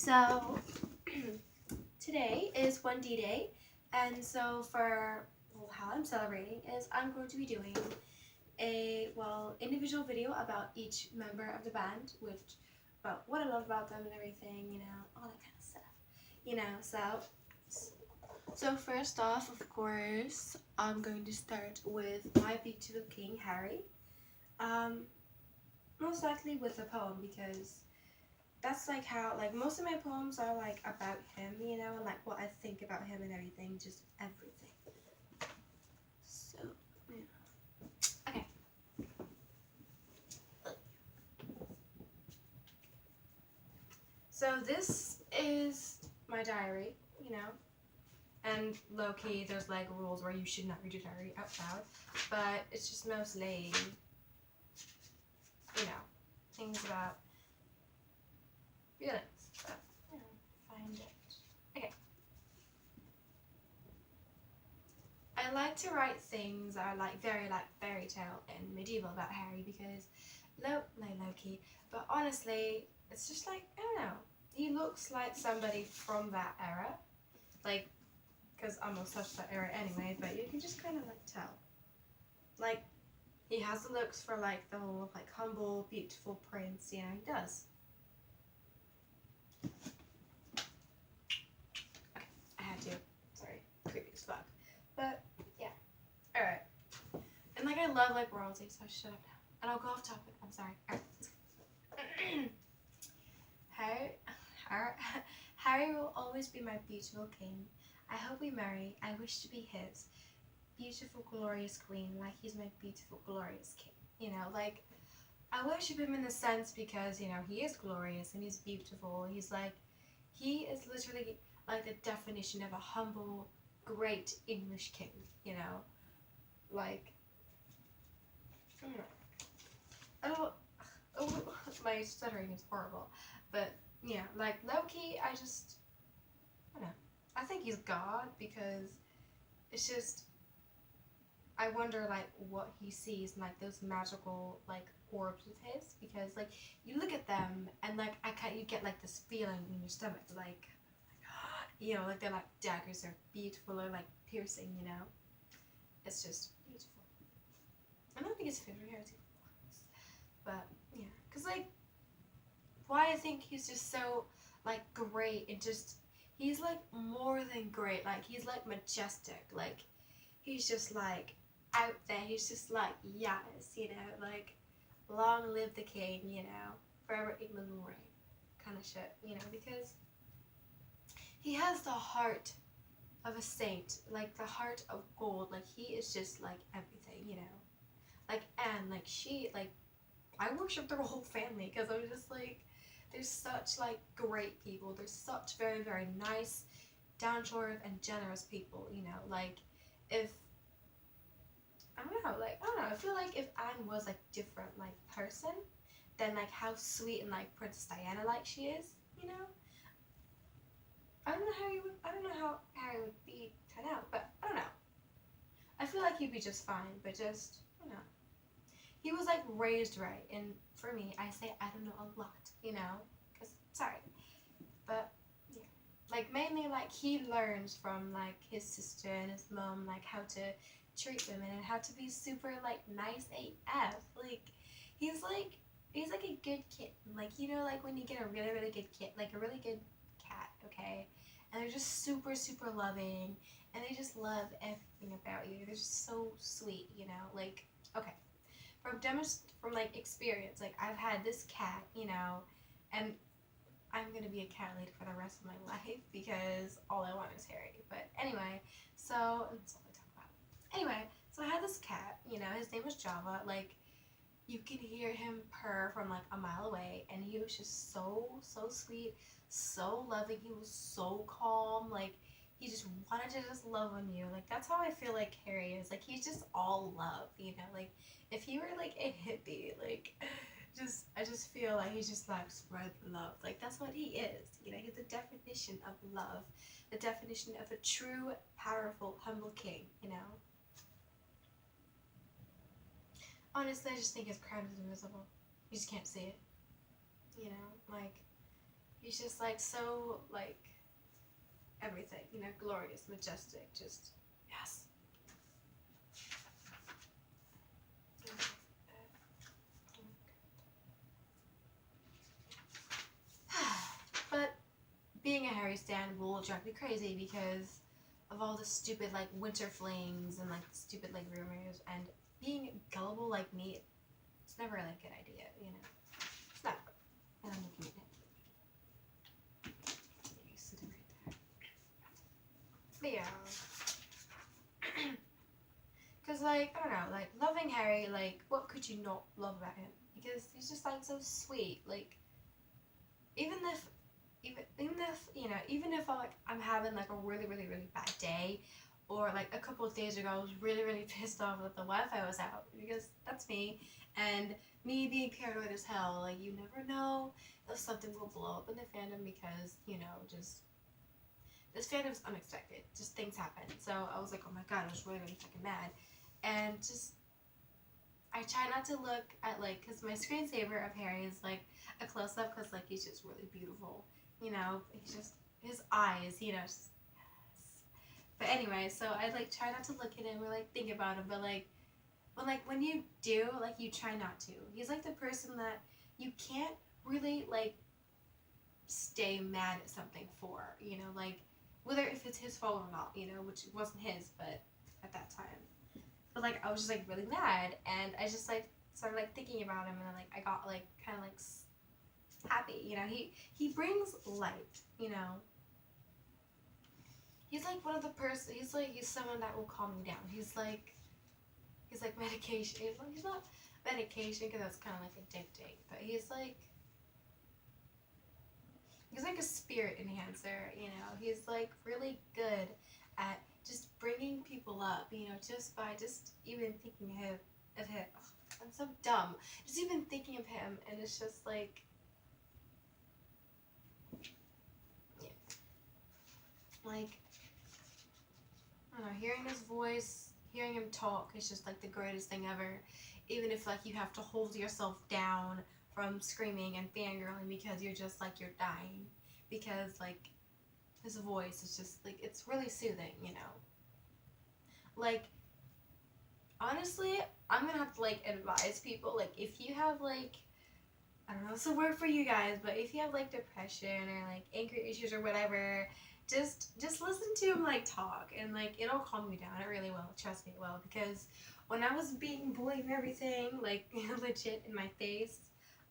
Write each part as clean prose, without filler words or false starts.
So today is 1D Day, and so for how I'm celebrating is I'm going to be doing a individual video about each member of the band, which about what I love about them and everything, all that kind of stuff, So first off, of course, I'm going to start with my beautiful King Harry. Most likely with a poem because that's like how most of my poems are like about him, and like what I think about him and everything, just everything. So yeah. Okay. So this is my diary, and low-key there's like rules where you should not read your diary out loud, but it's just mostly, things about feelings. But, find it. Okay. I like to write things that are very fairy tale and medieval about Harry because low-key, but honestly, it's just I don't know. He looks like somebody from that era, because I'm obsessed with that era anyway. But you can just kind of tell, he has the looks for the whole humble, beautiful prince. He does. Okay, I had to. Sorry, creepy as fuck. But yeah, all right. And I love royalty, so shut up now. And I'll go off topic. I'm sorry. All right. Harry will always be my beautiful king. I hope we marry. I wish to be his beautiful, glorious queen, like he's my beautiful, glorious king. I worship him in the sense because, he is glorious and he's beautiful. He is literally the definition of a humble, great English king, oh, my stuttering is horrible, but yeah, low-key, I don't know, I think he's God because it's just, I wonder what he sees in those magical orbs of his, because you look at them and you get this feeling in your stomach they're daggers, they're beautiful, or piercing, it's just beautiful. I don't think it's favorite hair too, but yeah, because why I think he's just so great, and just he's more than great, he's majestic, he's just out there, he's just yes, long live the king, forever England will reign kind of shit, because he has the heart of a saint, the heart of gold, he is just everything, Anne, she, I worship their whole family because I'm just there's such great people, there's such very, very nice, down to earth and generous people, if I don't know, I feel if Anne was different person than how sweet and Princess Diana she is, I don't know how Harry would be turn out, but I don't know. I feel he'd be just fine, but just, he was raised right, and for me, I say I don't know a lot, because sorry, but yeah, mainly he learns from his sister and his mom how to treat women and how to be super nice AF. He's he's a good kid, when you get a really, really good kid, a really good cat, okay, and they're just super, super loving, and they just love everything about you. They're just so sweet, okay. From experience, I've had this cat, and I'm gonna be a cat lady for the rest of my life because all I want is Harry. But anyway, so that's all I talk about. Anyway, so I had this cat, his name was Java. You can hear him purr from a mile away, and he was just so, so sweet, so loving. He was so calm, he just wanted to just love on you. That's how I feel Harry is. He's just all love, if he were a hippie, I just feel he's just spread love. That's what he is. He's the definition of love, the definition of a true, powerful, humble king, Honestly, I just think his crown is invisible. You just can't see it. He's just like so like everything, you know, glorious, majestic, just yes. But being a Harry stan will drive me crazy because of all the stupid like winter flings and like stupid like rumors, and being gullible like me, it's never like a good idea, you know. It's not. And I'm looking at it. He's sitting right there. But yeah. Because like, I don't know, like loving Harry, like what could you not love about him? Because he's just like so sweet. Like even if even if I'm having like a really really really bad day, or like a couple of days ago I was really really pissed off that the Wi-Fi was out, because that's me, and me being paranoid as hell, like you never know if something will blow up in the fandom, because you know, just this fandom is unexpected, just things happen. So I was like, oh my god, I was really really fucking mad, and just I try not to look at like, because my screensaver of Harry is like a close up, because like he's just really beautiful, you know. He's just his eyes, you know. Just, yes. But anyway, so I like try not to look at him or like think about him, but like when you do, like you try not to. He's like the person that you can't really like stay mad at something for, you know, like whether if it's his fault or not, you know, which wasn't his, but at that time. But like I was just like really mad, and I just like started like thinking about him, and then like I got like kind of like happy, you know. He brings light, you know. He's like one of the person. He's someone that will calm me down. He's like medication. He's not medication, because that's kind of like addicting, but he's like a spirit enhancer, you know. He's like really good at just bringing people up, you know, just by just even thinking of him. Ugh, I'm so dumb. Just even thinking of him, and it's just like, yeah. Like, I don't know, hearing his voice, hearing him talk is just like the greatest thing ever. Even if like you have to hold yourself down from screaming and fangirling because you're just like you're dying, because like his voice is just like, it's really soothing, you know. Like honestly, I'm gonna have to like advise people, like if you have like, I don't know, it's a word for you guys, but if you have like depression or like anger issues or whatever, just listen to him like talk, and like it'll calm you down. It really will. Trust me, it will. Because when I was being bullied and everything, like legit in my face,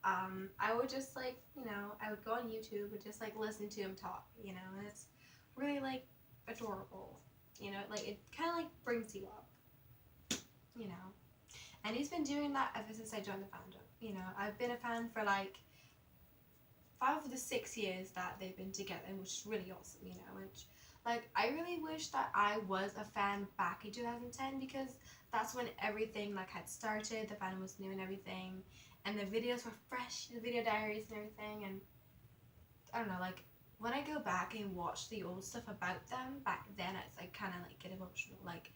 I would just like, you know, I would go on YouTube and just like listen to him talk, you know, and it's really like adorable, you know, like it kind of like brings you up, you know. And he's been doing that ever since I joined the fandom, you know. I've been a fan for like 5 of the 6 years that they've been together, which is really awesome, you know. Which, like, I really wish that I was a fan back in 2010, because that's when everything like had started. The fandom was new and everything, and the videos were fresh, the video diaries and everything. And I don't know, like when I go back and watch the old stuff about them back then, I kind of like get emotional. Like,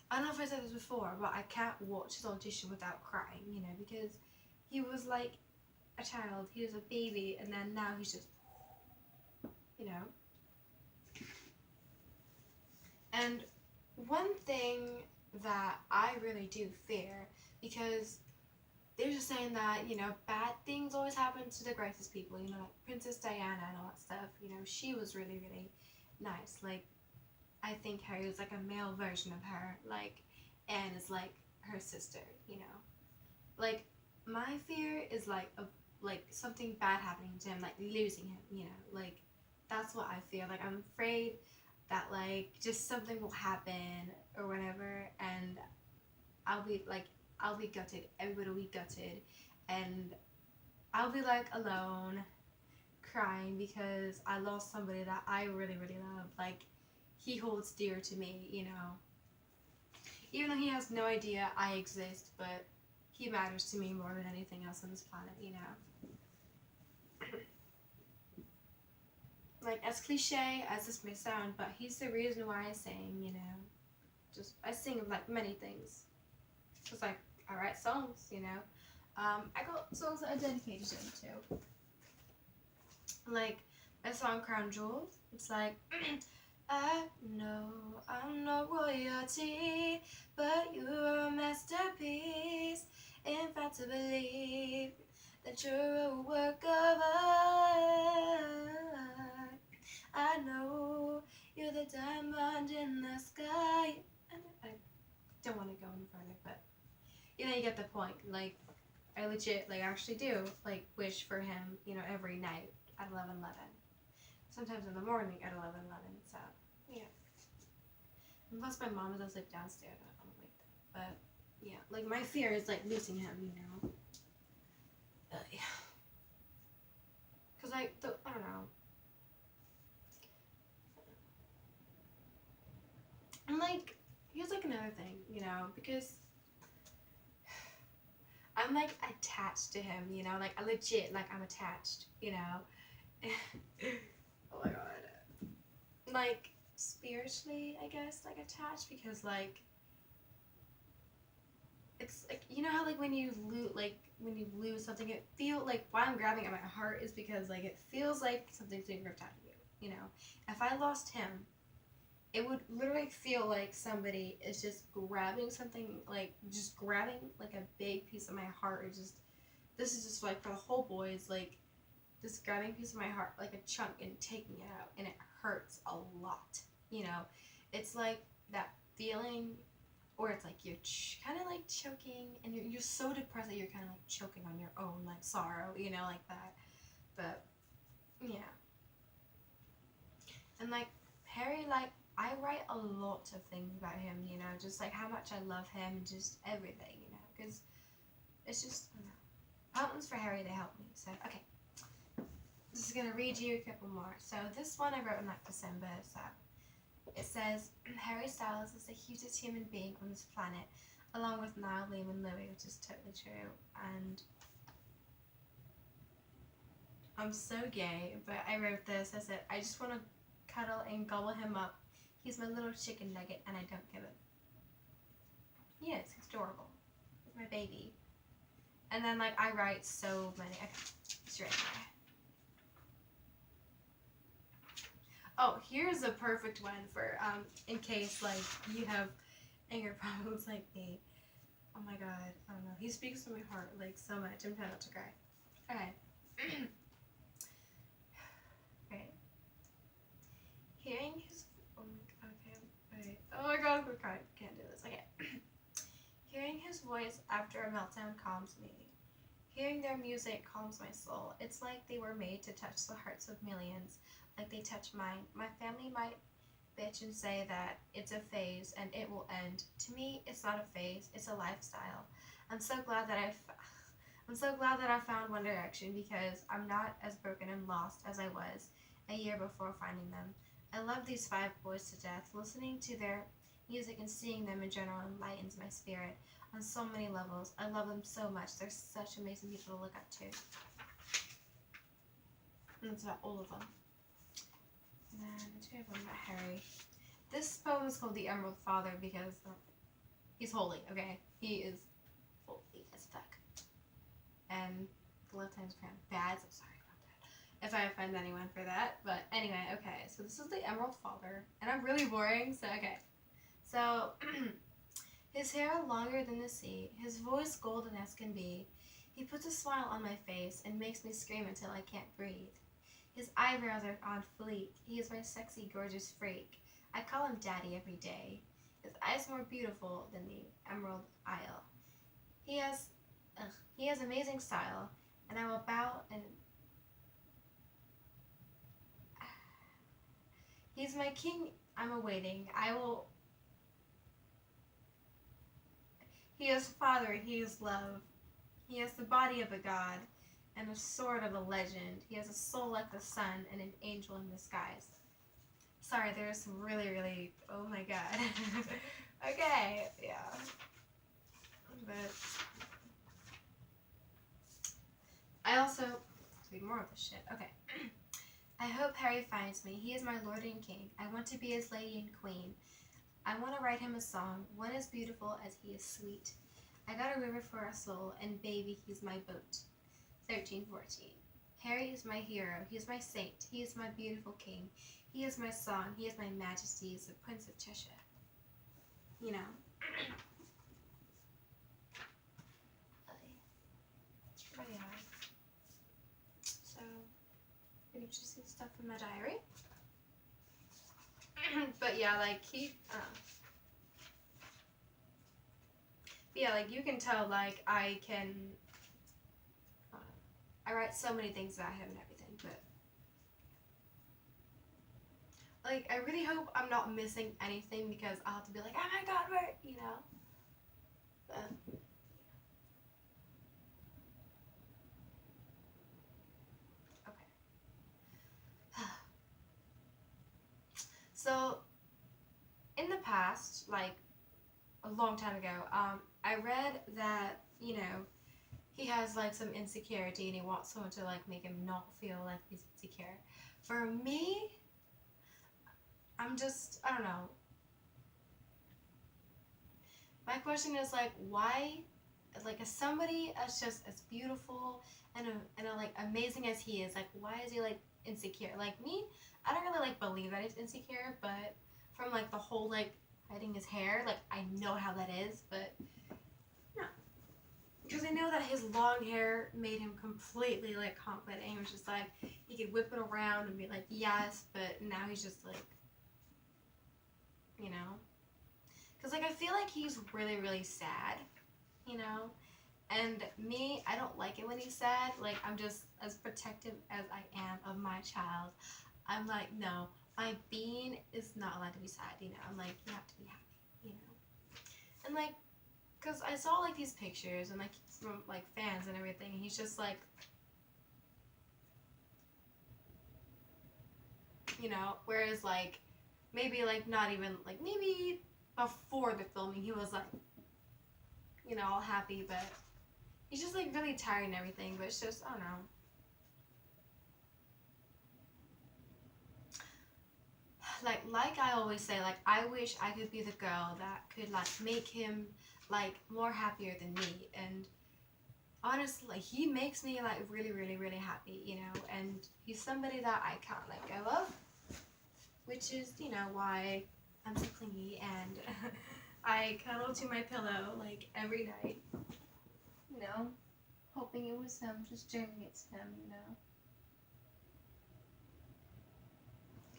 I don't know if I said this before, but I can't watch his audition without crying, you know, because he was like a child, he was a baby, and then now he's just, you know. And one thing that I really do fear, because they're just saying that, you know, bad things always happen to the greatest people, you know, like Princess Diana and all that stuff, you know, she was really, really nice. Like, I think Harry was like a male version of her, like Anne is like her sister, you know. Like, my fear is like something bad happening to him, like losing him, you know. Like, that's what I feel. Like, I'm afraid that like just something will happen or whatever, and I'll be gutted. Everybody will be gutted, and I'll be like alone, crying because I lost somebody that I really really love. Like, he holds dear to me, you know. Even though he has no idea I exist, but he matters to me more than anything else on this planet, you know. Like, as cliche as this may sound, but he's the reason why I sing, you know. Just, I sing of like many things. Just like, I write songs, you know. I got songs that are dedicated to him too. Like, a song Crown Jewels. It's like, I know I'm no royalty, but you're a masterpiece. In fact, to believe that you're a work of art. I know you're the diamond in the sky. I don't want to go any further, but you know, you get the point. Like, I legit, like, actually do, like, wish for him, you know, every night at 11:11. Sometimes in the morning at 11:11. So, yeah. And plus, my mom does live downstairs. I don't like that. But, yeah, like, my fear is, like, losing him, you know. Yeah. Because, I don't know. And, like, here's, like, another thing, you know, because I'm, like, attached to him, you know, like, I legit, like, I'm attached, you know. Oh my god. Like, spiritually, I guess, like, attached, because, like, it's, like, you know how, like, when you lose something, it feels, like, why I'm grabbing at my heart is because, like, it feels like something's being ripped out of you, you know. If I lost him, it would literally feel like somebody is just grabbing something, like, just grabbing, like, a big piece of my heart, or just, this is just, like, for the whole boys, like, just grabbing a piece of my heart, like a chunk, and taking it out, and it hurts a lot, you know. It's like that feeling, or it's like you're kind of like choking, and you're so depressed that you're kind of like choking on your own, like, sorrow, you know, like that. But, yeah. And, like, Harry, like, I write a lot of things about him, you know, just, like, how much I love him, and just everything, you know, because it's just, I don't know. Mountains for Harry, they help me, so, okay. This is going to read you a couple more. So this one I wrote in, like, December, so it says, Harry Styles is the cutest human being on this planet, along with Niall, Liam, and Louis, which is totally true, and I'm so gay, but I wrote this. I said, I just want to cuddle and gobble him up. He's my little chicken nugget, and I don't give it. Yes, he's adorable. He's my baby. And then, like, I write so many. Okay, it's right there. Oh, here's a perfect one for, in case, like, you have anger problems like me. Oh my god, I don't know. He speaks to my heart, like, so much. I'm trying not to cry. Okay. Okay. Hearing his... Okay. Oh my god, I can't do this. Okay. Hearing his voice after a meltdown calms me. Hearing their music calms my soul. It's like they were made to touch the hearts of millions, like they touch mine. My family might bitch and say that it's a phase and it will end. To me, it's not a phase, it's a lifestyle. I'm so glad that I found One Direction, because I'm not as broken and lost as I was a year before finding them. I love these 5 boys to death. Listening to their music and seeing them in general enlightens my spirit on so many levels. I love them so much. They're such amazing people to look up to. And that's about all of them. And then I do have one about Harry. This poem is called The Emerald Father because he's holy, okay? He is holy as fuck. And the left hand's kind of bad, so sorry about that if I offend anyone for that. But anyway, okay, so this is The Emerald Father. And I'm really boring, so okay. So, his hair longer than the sea, his voice golden as can be. He puts a smile on my face and makes me scream until I can't breathe. His eyebrows are on fleek. He is my sexy, gorgeous freak. I call him Daddy every day. His eyes more beautiful than the Emerald Isle. He has amazing style, and I will bow and... He's my king. I'm awaiting. I will... He is father. He is love. He has the body of a god and a sword of a legend. He has a soul like the sun and an angel in disguise. Sorry, there's some really, oh my god. Okay, yeah. But I also read more of this shit. Okay. I hope Harry finds me. He is my lord and king. I want to be his lady and queen. I want to write him a song, one as beautiful as he is sweet. I got a river for a soul, and baby, he's my boat. 1314. Harry is my hero. He is my saint. He is my beautiful king. He is my song. He is my majesty. He is the Prince of Cheshire. You know. But yeah. So, I'm gonna just see stuff in my diary. But yeah, like yeah, like you can tell, like I write so many things about him and everything, but like I really hope I'm not missing anything because I'll have to be like, oh my god, where, you know. But, okay. So in the past, like a long time ago, I read that, you know, he has like some insecurity and he wants someone to like make him not feel like he's insecure. For me, I don't know. My question is like, why, like, as somebody as just as beautiful and like amazing as he is, like, why is he like insecure? Like me, I don't really like believe that he's insecure, but from like the whole like hiding his hair, like I know how that is, but no, because I know that his long hair made him completely like confident. And he was just like he could whip it around and be like yes, but now he's just like, you know, because like I feel like he's really really sad, you know. And me, I don't like it when he's sad. Like, I'm just as protective as I am of my child. I'm like, no, my bean is not allowed to be sad, you know. I'm like, you have to be happy, you know. And like, because I saw like these pictures and like from like fans and everything, and he's just like, you know, whereas like, maybe like not even, like maybe before the filming, he was like, you know, all happy, but he's just like really tired and everything, but it's just, I don't know. Like I always say, like I wish I could be the girl that could like make him like more happier than me. And honestly, like, he makes me like really really really happy, you know. And he's somebody that I can't let go of, which is, you know, why I'm so clingy and I cuddle to my pillow like every night, you know, hoping it was him, just dreaming it's him, you know.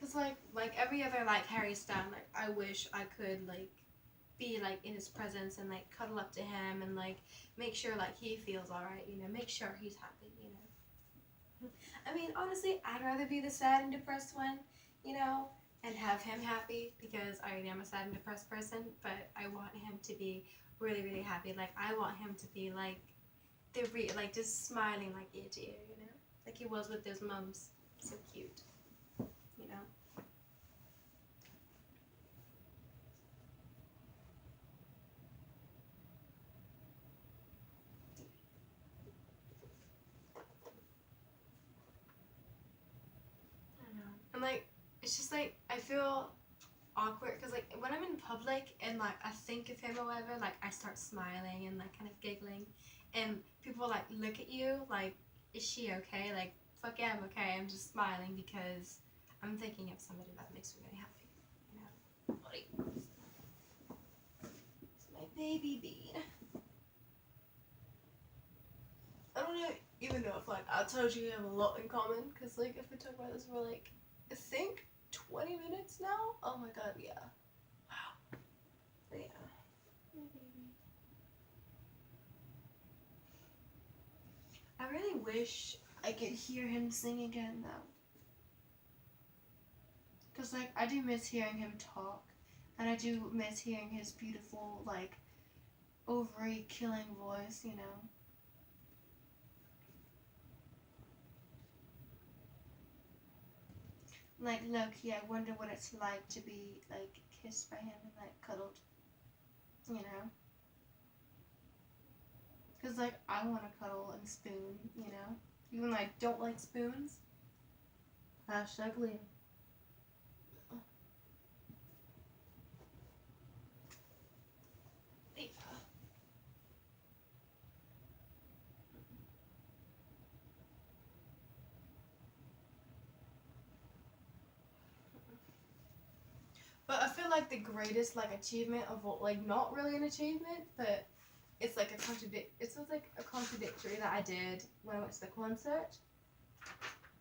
Cause like every other like Harry Styles, like I wish I could like be like in his presence and like cuddle up to him and like make sure like he feels alright, you know, make sure he's happy, you know. I mean, honestly, I'd rather be the sad and depressed one, you know, and have him happy because I already am a sad and depressed person, but I want him to be really really happy. Like I want him to be like like just smiling like ear to ear, you know, like he was with his mums. So cute, you know. I don't know. And like it's just like I feel awkward because like when I'm in public and like I think of him or whatever, like I start smiling and like kind of giggling, and people like look at you like, is she okay? Like, fuck yeah, I'm okay. I'm just smiling because I'm thinking of somebody that makes me really happy, you know. Buddy. It's my baby bean. I don't know, even know if like I told you we have a lot in common, because like if we talk about this for like I think 20 minutes now. Oh my god, yeah. Wow. But yeah. My baby. I really wish I could hear him sing again though. Cause like I do miss hearing him talk, and I do miss hearing his beautiful like ovary killing voice, you know. Like Loki, I wonder what it's like to be like kissed by him and like cuddled, you know. Cause like I want to cuddle and spoon, you know. Even though I don't like spoons. Hashtag Liam. But I feel like the greatest like achievement of all, like not really an achievement, but it's like a contradictory that I did when I went to the concert.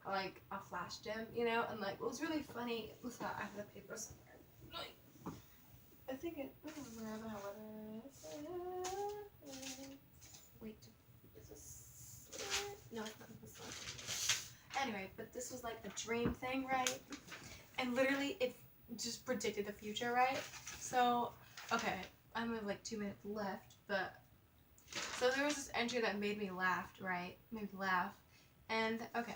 Like I flashed him, you know, and like what was really funny was that I have the paper somewhere. Like, I think it. I don't remember how it is. Wait, is this? No, it's not this one. Anyway, but this was like the dream thing, right? And literally, it just predicted the future, right? So, okay, I only have like 2 minutes left, but so there was this entry that made me laugh, right? Made me laugh, and okay.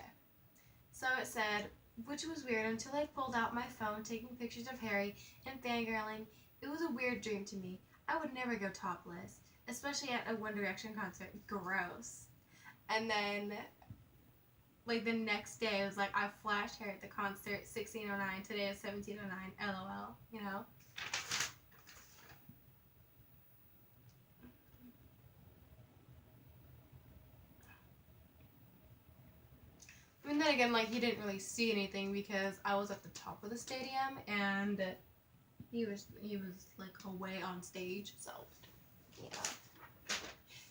So it said, which was weird until I pulled out my phone taking pictures of Harry and fangirling. It was a weird dream to me. I would never go topless, especially at a One Direction concert. Gross. And then, like the next day, it was like, I flashed Harry at the concert, 1609. Today is 1709. LOL. You know? And then again, like, he didn't really see anything because I was at the top of the stadium and he was like away on stage, so yeah.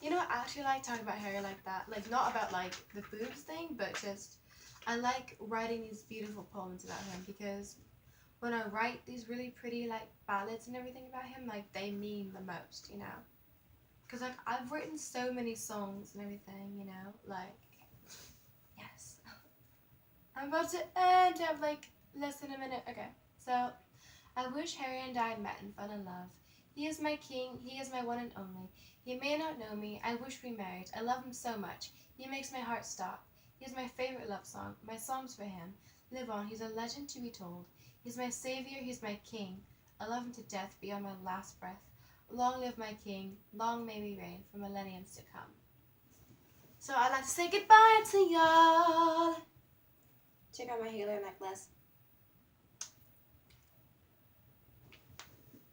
You know, I actually like talking about Harry like that. Like, not about like the boobs thing, but just I like writing these beautiful poems about him because when I write these really pretty like ballads and everything about him, like they mean the most, you know. Cause like I've written so many songs and everything, you know, like yes. I'm about to end. I have like less than a minute. Okay, so I wish Harry and I met and fell in love. He is my king. He is my one and only. He may not know me. I wish we married. I love him so much. He makes my heart stop. He is my favorite love song. My songs for him live on. He's a legend to be told. He's my savior. He's my king. I love him to death beyond my last breath. Long live my king. Long may we reign for millenniums to come. So I'd like to say goodbye to y'all. Check out my halo necklace.